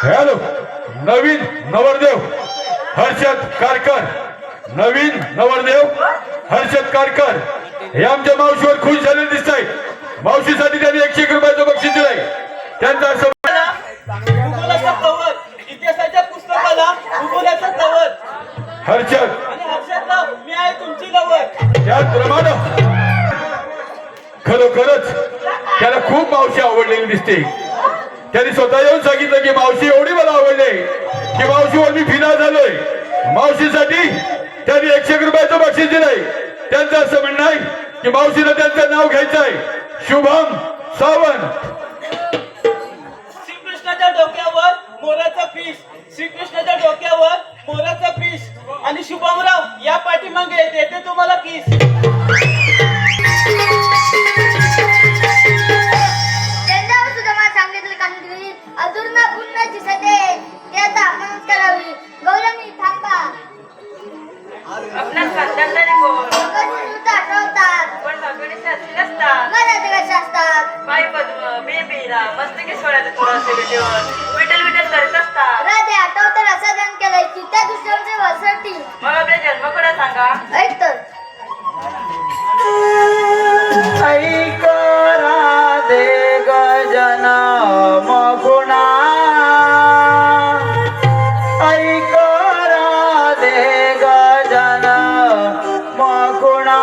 Hello नवीन नवरदेव हर्षद कारकर, नवीन नवरदेव हर्षद कारकर हे आमच्या मावशीवर खुश झालेले दिसत आहे. मावशीसाठी त्यांनी 101 रुपयाचं बक्षीस दिलंय. त्यांचा भूगोलाचा कवर, इतिहासाच्या पुस्तकाला भूगोलाचा कवर. हर्षद आणि हर्षदला मी आहे तुमची लवर. त्याचप्रमाणे खरोखरच त्याला खूप मावशी आवडलेली दिसते. त्यांनी स्वतः येऊन सांगितलं की मावशी एवढी मला आवडले की मावशीवर मी फिदा झालोय. मावशीसाठी त्यांनी 101 रुपयाचं बक्षीस दिलंय. त्यांचं असं म्हणणं आहे की मावशीला त्यांचं नाव घ्यायचं आहे शुभम सावंत. श्रीकृष्णाच्या डोक्यावर मोराचा पीस, श्रीकृष्णाच्या डोक्यावर मोराचा पीस आणि शुभमराव या पाठीमागे देते तुम्हाला किस. अधूर्णा पुन्हाची सदे त्याचा आपणच करावी. गौरवणी थांबा. आपल्या खानदानदारी कोण आठवतात पण भगवडी शास्त्री नसतात. मराठी कशा असतात. बाई पद्म बेबीरा मस्तकी सोळ्याचं तुला विठ्ठल विठ्ठल करीत असतात. राधे आठवतात असं दान केलंय की त्या दुसऱ्यांचे वरसाठी. मग आपल्या जन्मकडे सांगा. ऐक तर ऐक राधे गजन मगुणा, ऐक राधे गजन मगुणा.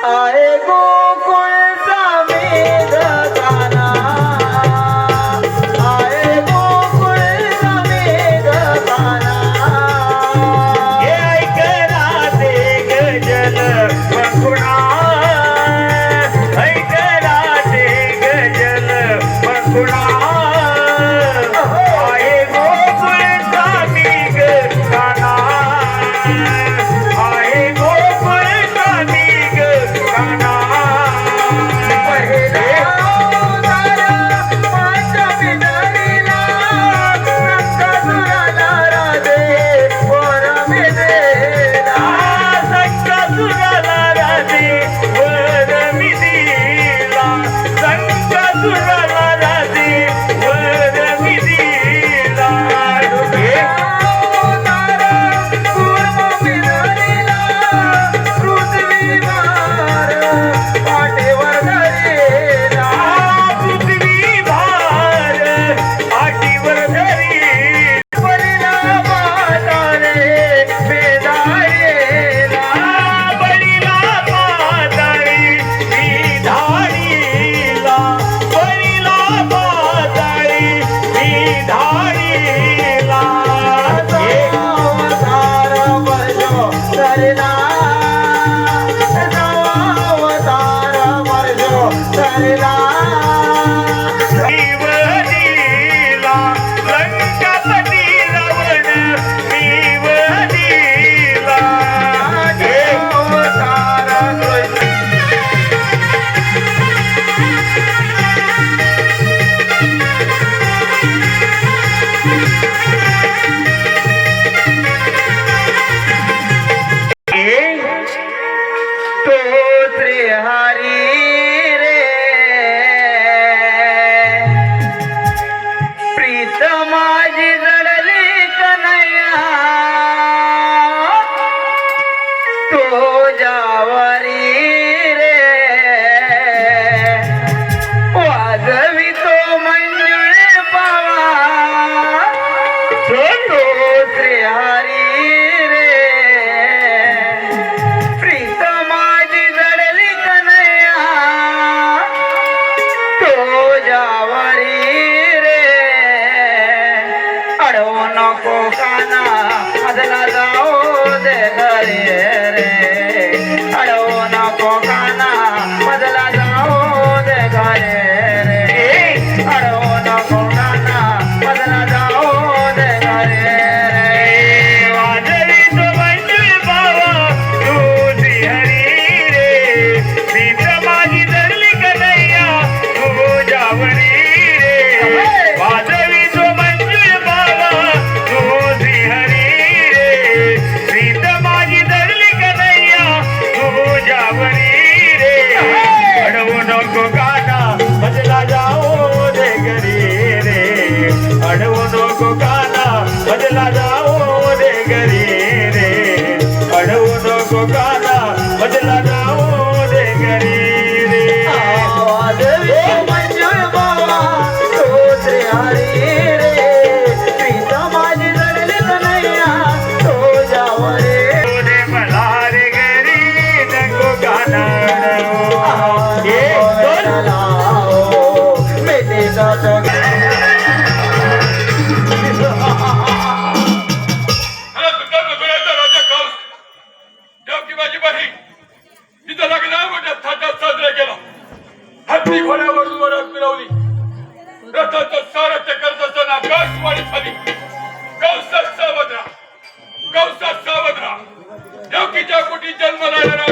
आहे गोकुळचा मेघ गाना, आहे गोकुळचा मेघ गाना. हे ऐक राधे गजन मगुणा, ऐक राधे गजन मगुणा. आहे गोकुळचा मेघ गाना, आहे गोकुळचा मेघ गाना. पहिले अवतार पंचविधीला संकसुराला राधे वर मिळेला. संकसुराला राधे वर मिळेला, संकसुराला राधे वर मिळेला. हे अवतार पूर्वविधीला पृथ्वीभार पाठीवर धरेला. पृथ्वीभार पाठीवर धरेला. बळीला पाताळे बेधारेला, बळीला पाताळे बेधारीला, बळीला पाताळे बेधारीला. अवतार वर्जो धरला, अवतार वर्जो धरला. शिवलीला लंकापती रावण शिवलीला. हे अवतार तो त्रिहरी रे प्रीत माझी जडली कन्हैया, तो जावरी रे वाजवी तो मंजुळे पावा. तो श्रीहरी रे प्रीत माझी जडली कन्हैया, तो अडवू नको काना मजला जाऊ दे घरी रे अडवू नको काना मजला जाऊ दे घरी रे अडवू नको काना मजला जाऊ दे घरी रे वादळी तो मंजुळ बाबा तुझी हरी रे मीच माझी धरली कन्हैया तुझ्यावरी रे वादळी तो मंजुळ बाबा तुझी हरी रे मीच माझी धरली कन्हैया तुझ्यावरी रे अडवू नको काना मजला जाऊ दे घरी रे अडवू नको काना मजला जाऊ दे घरी रे अडवू नको काना मजला जाऊ दे घरी रे वादळी मंजुळ बाबा तुझी हरी रे मीच माझी धरली कन्हैया तुझ्यावरी रे मला रे घरी नको काना राजा कंस देवकी माझी बहीण तिचं लग्न मोठ्या थाटात साजरा केला हत्ती घोड्यावरून वरात मिळवली रथाचं सारथ्य करत असताना आकाशवाणी झाली कंसात सावध राहा कंसात सावध राहा देवकीच्या पोटी जन्म लागणारा